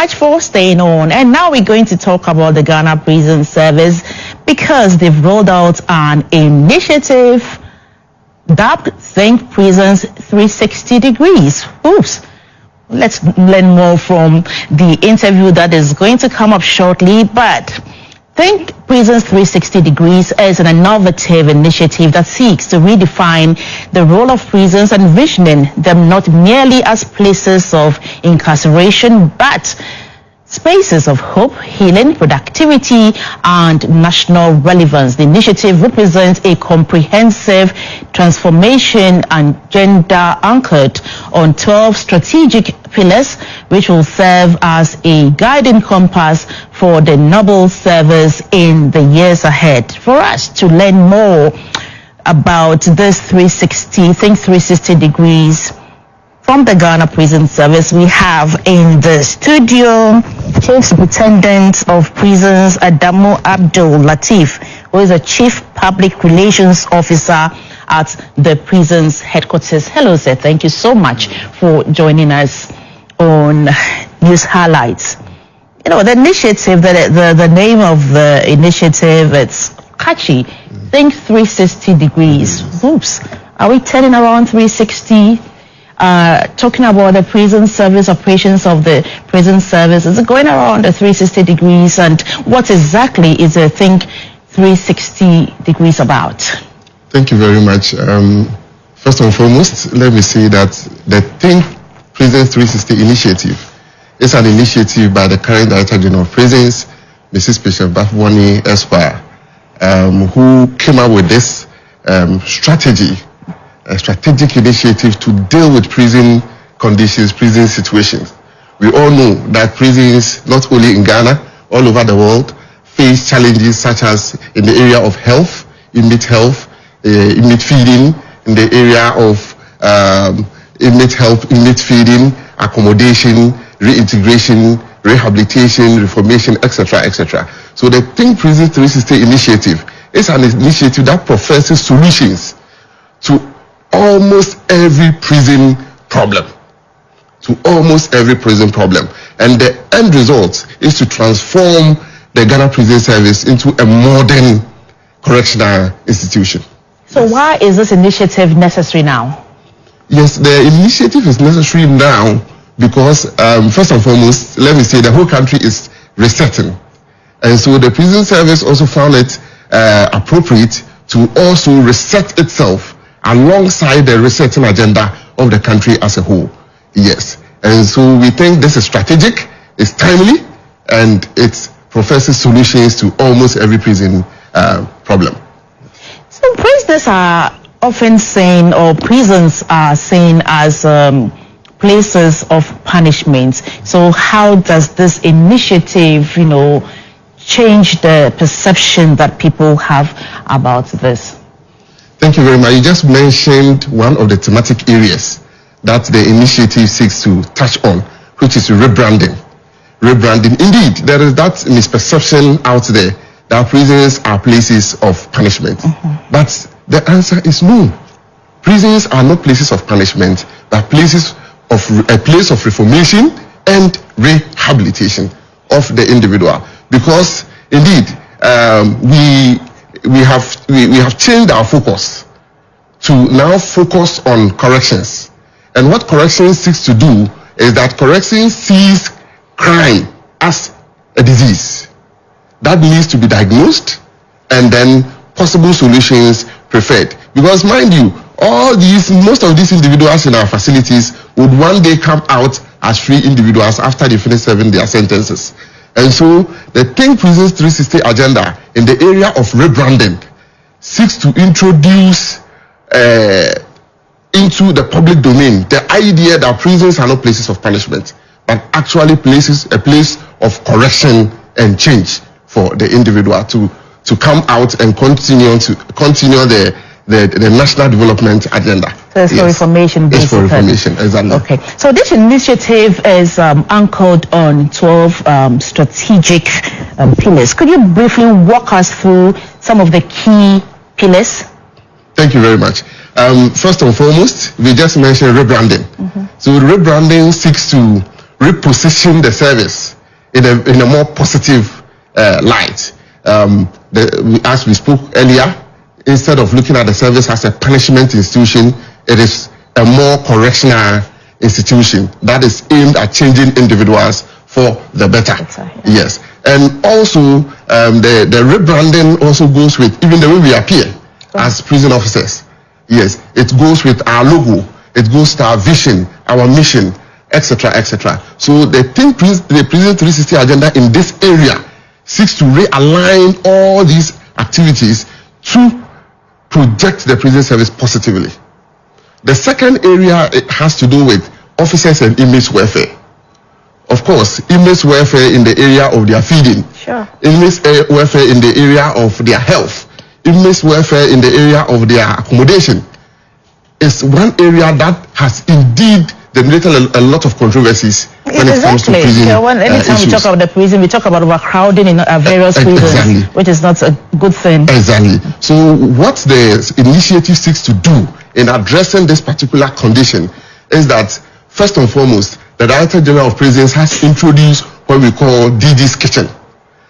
much for staying on. And now we're going to talk about the Ghana Prison Service because they've rolled out an initiative dubbed Think Prisons 360 Degrees. Oops. Let's learn more from the interview that is going to come up shortly. But Think Prisons 360 Degrees is an innovative initiative that seeks to redefine the role of prisons, envisioning them not merely as places of incarceration, but spaces of hope, healing, productivity, and national relevance. The initiative represents a comprehensive transformation and agenda anchored on 12 strategic pillars, which will serve as a guiding compass for the noble service in the years ahead. For us to learn more about this Think 360 Degrees from the Ghana Prison Service, we have in the studio Chief Superintendent of Prisons Adamu Abdul Latif, who is a Chief Public Relations Officer at the prison's headquarters. Hello, sir. Thank you so much for joining us on News Highlights. You know, the initiative, the name of the initiative, it's catchy. Think 360 Degrees. Oops. Are we turning around 360? Talking about the prison service, operations of the prison service, is it going around the 360 degrees, and what exactly is the Think 360 Degrees about? Thank you very much. First and foremost, let me say that the Think Prisons 360 initiative is an initiative by the current Director General of Prisons, Mrs. Bishop Bafwani Esquire, who came up with this strategic initiative to deal with prison conditions, prison situations. We all know that prisons, not only in Ghana, all over the world, face challenges such as in the area of health, inmate feeding, in the area of inmate health, inmate feeding, accommodation, reintegration, rehabilitation, reformation, etc., etc. So the Think Prisons 360 initiative is an initiative that professes solutions to almost every prison problem. And the end result is to transform the Ghana Prison Service into a modern correctional institution. So why is this initiative necessary now? Yes, the initiative is necessary now because, first and foremost, let me say the whole country is resetting. And so the prison service also found it appropriate to also reset itself alongside the resetting agenda of the country as a whole. Yes. And so we think this is strategic, it's timely, and it professes solutions to almost every prison problem. So prisoners are often seen, or prisons are seen as places of punishment. So how does this initiative, change the perception that people have about this? Thank you very much. You just mentioned one of the thematic areas that the initiative seeks to touch on, which is rebranding. Indeed, there is that misperception out there that prisons are places of punishment. But the answer is no. Prisons are not places of punishment, but a place of reformation and rehabilitation of the individual. Because indeed, we have changed our focus to now focus on corrections. And what corrections seeks to do is that corrections sees crime as a disease that needs to be diagnosed and then possible solutions preferred. Because mind you, most of these individuals in our facilities would one day come out as free individuals after they finish serving their sentences. And so the Think Prisons 360 agenda in the area of rebranding seeks to introduce into the public domain the idea that prisons are not places of punishment, but actually a place of correction and change for the individual to come out and continue the national development agenda. So it's for reformation, basically. It's for reformation, exactly. Okay. So this initiative is anchored on 12 strategic pillars. Could you briefly walk us through some of the key pillars? Thank you very much. First and foremost, we just mentioned rebranding. So rebranding seeks to reposition the service in a more positive light. As we spoke earlier, instead of looking at the service as a punishment institution, it is a more correctional institution that is aimed at changing individuals for the better. Yes. And also, the rebranding also goes with even the way we appear as prison officers. Yes. It goes with our logo. It goes to our vision, our mission, etc., etc. So the Prison 360 agenda in this area seeks to realign all these activities to project the prison service positively. The second area, it has to do with officers and inmates welfare. Of course, inmates welfare in the area of their feeding, inmates welfare in the area of their health, inmates welfare in the area of their accommodation is one area that has indeed generated a lot of controversies when it comes to prison anytime we talk about the prison, we talk about overcrowding in various prisons, which is not a good thing. Exactly. So what the initiative seeks to do in addressing this particular condition is that, first and foremost, the Director General of Prisons has introduced what we call DG's Kitchen.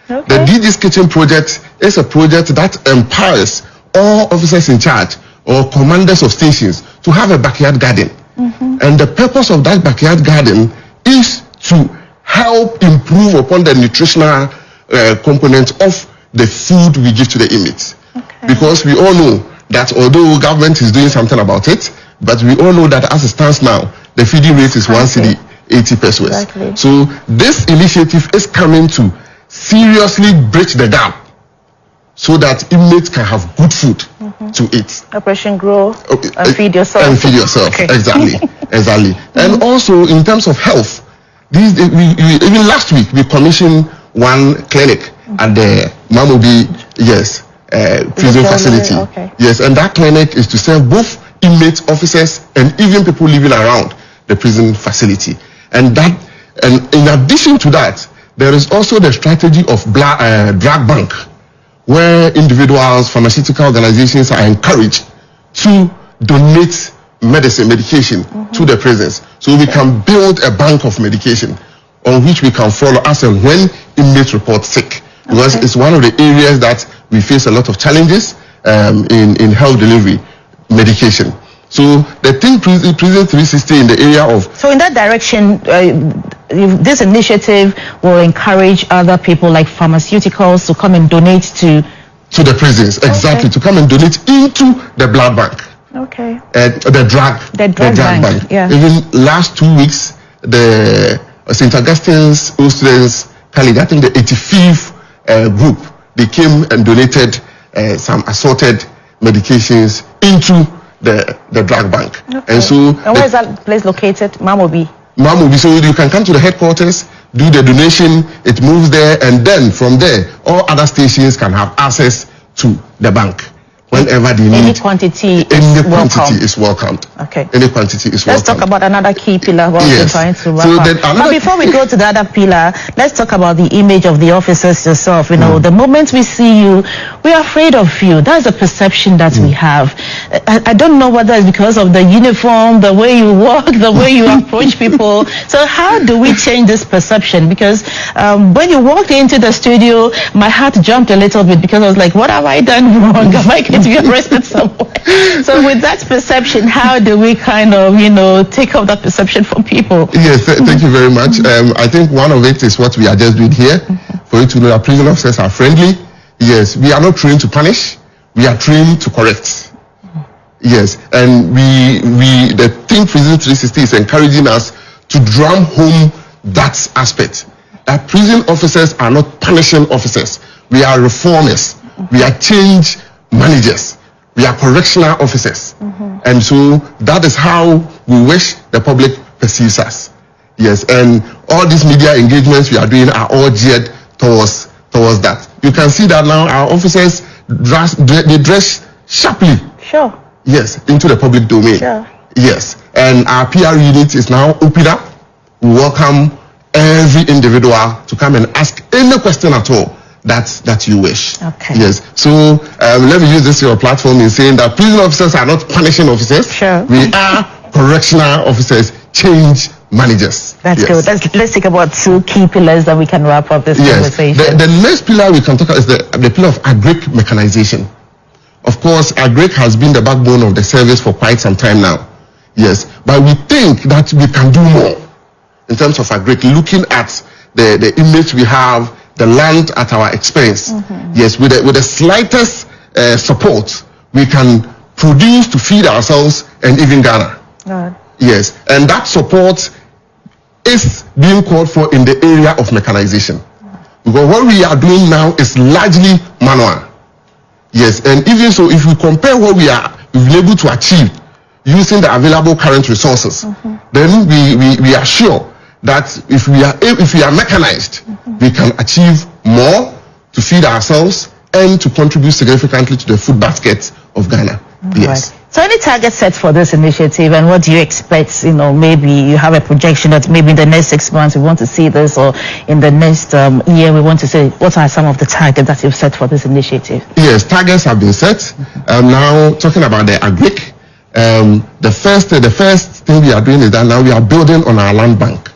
The DG's Kitchen project is a project that empowers all officers in charge or commanders of stations to have a backyard garden. And the purpose of that backyard garden is to help improve upon the nutritional component of the food we give to the inmates. Because we all know that although government is doing something about it, but we all know that as it stands now, the feeding rate is 1 cedi 80 pesos. So this initiative is coming to seriously bridge the gap so that inmates can have good food to eat. Operation Grow and Feed Yourself. And Feed Yourself, exactly. And also in terms of health, even last week we commissioned one clinic at the Mamobi, prison facility. Yes, and that clinic is to serve both inmates, officers, and even people living around the prison facility. And in addition to that, there is also the strategy of drug bank, where individuals, pharmaceutical organizations are encouraged to donate medication to the prisons. So we can build a bank of medication on which we can follow as and when inmates report sick. Because it's one of the areas that we face a lot of challenges in health delivery, medication. So the thing Prison 360 in the area of... So in that direction, this initiative will encourage other people like pharmaceuticals to come and donate to the prisons, exactly, to come and donate into the blood bank. The drug bank. Even last 2 weeks, the St. Augustine's Old Students College, I think the 85th group, they came and donated some assorted medications into the drug bank. And where is that place located? Mamobi. So you can come to the headquarters, do the donation, it moves there, and then from there, all other stations can have access to the bank whenever they need. Any quantity is welcomed. Any quantity is welcomed. Let's talk about another key pillar while we're trying to wrap up. But before we go to the other pillar, let's talk about the image of the officers yourself. You know, the moment we see you, we are afraid of you. That's the perception that we have. I don't know whether it's because of the uniform, the way you walk, the way you approach people. So how do we change this perception? Because when you walked into the studio, my heart jumped a little bit because I was like, what have I done wrong? Am I going to be arrested somewhere? So with that perception, how do we kind of, take off that perception from people? Yes, thank you very much. I think one of it is what we are just doing here. For you to know that prison officers are friendly. Yes, we are not trained to punish. We are trained to correct. Yes, and the thing Prison 360 is encouraging us to drum home that aspect. That prison officers are not punishing officers. We are reformers. We are change managers. We are correctional officers. And so that is how we wish the public perceives us. Yes, and all these media engagements we are doing are all geared towards that. You can see that now our officers dress sharply. Yes, into the public domain. Yes, and our PR unit is now open up. We welcome every individual to come and ask any question at all that you wish. Yes. So let me use this your platform in saying that prison officers are not punishing officers. We are correctional officers change managers. That's good. Let's think about 2 key pillars that we can wrap up this conversation. The next pillar we can talk about is the pillar of agric mechanization. Of course, agric has been the backbone of the service for quite some time now. Yes, but we think that we can do more in terms of agric, looking at the image we have, the land at our expense. Yes, with the slightest support, we can produce to feed ourselves and even Ghana. Yes, and that support is being called for in the area of mechanization. Because what we are doing now is largely manual. Yes, and even so, if we compare what we've been able to achieve using the available current resources, then we are sure that if we are mechanized, we can achieve more to feed ourselves and to contribute significantly to the food basket of Ghana. Yes. Right. So any target set for this initiative, and what do you expect? Maybe you have a projection that maybe in the next 6 months we want to see this, or in the next year we want to see. What are some of the targets that you've set for this initiative? Yes, targets have been set. Now talking about the agric, the first thing we are doing is that now we are building on our land bank,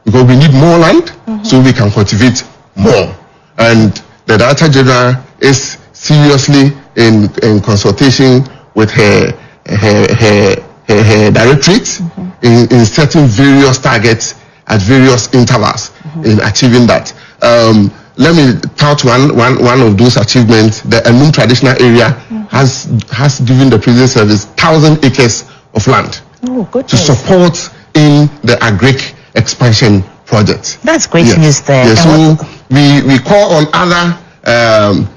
because we need more land so we can cultivate more. And the Director General is seriously in consultation with her directorate in setting various targets at various intervals in achieving that. Let me touch one of those achievements. The Enum traditional area has given the prison service 1,000 acres of land to support in the agric expansion project. That's great news there. Yeah, so we call on other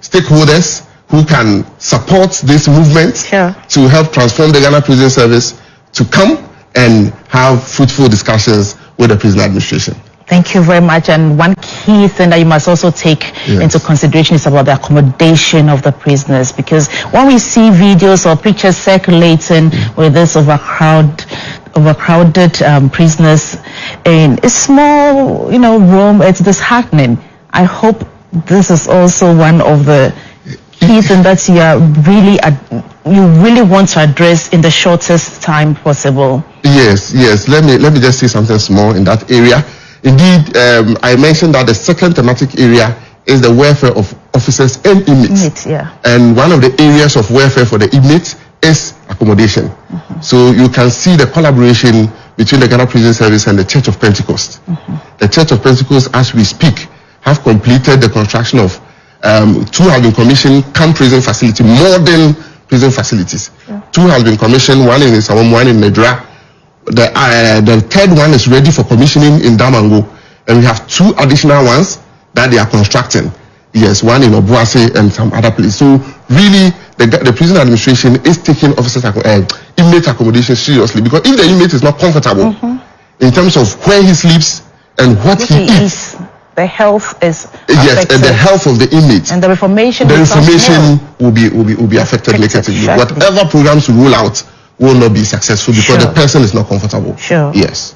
stakeholders who can support this movement to help transform the Ghana Prison Service to come and have fruitful discussions with the prison administration. Thank you very much. And one key thing that you must also take into consideration is about the accommodation of the prisoners, because when we see videos or pictures circulating with this overcrowded prisoners in a small, room, it's disheartening. I hope this is also one of the key things that you really want to address in the shortest time possible. Yes. Let me just say something small in that area. Indeed, I mentioned that the second thematic area is the welfare of officers and inmates. And one of the areas of welfare for the inmates is accommodation. So you can see the collaboration between the Ghana Prison Service and the Church of Pentecost. The Church of Pentecost, as we speak, have completed the construction of 2 have been commissioned camp prison facility, modern prison facilities. 2 have been commissioned, one in Isawam, one in Medra. The third one is ready for commissioning in Damango, and we have 2 additional ones that they are constructing. Yes, one in Obuasi and some other place. So really, the prison administration is taking officers inmate accommodation seriously, because if the inmate is not comfortable in terms of where he sleeps and what he eats, the health is affected. And the health of the inmates and the reformation will be affected negatively. Whatever programs we roll out will not be successful because the person is not comfortable. Yes.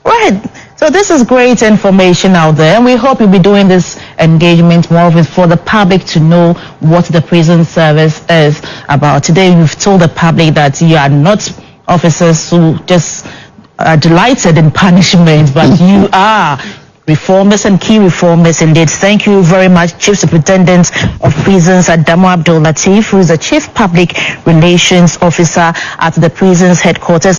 Right. So this is great information out there, and we hope you'll be doing this engagement more for the public to know what the prison service is about. Today you've told the public that you are not officers who just are delighted in punishment, but you are reformers and key reformers indeed. Thank you very much, Chief Superintendent of Prisons Adamu Abdul Latif, who is the Chief Public Relations Officer at the prisons headquarters.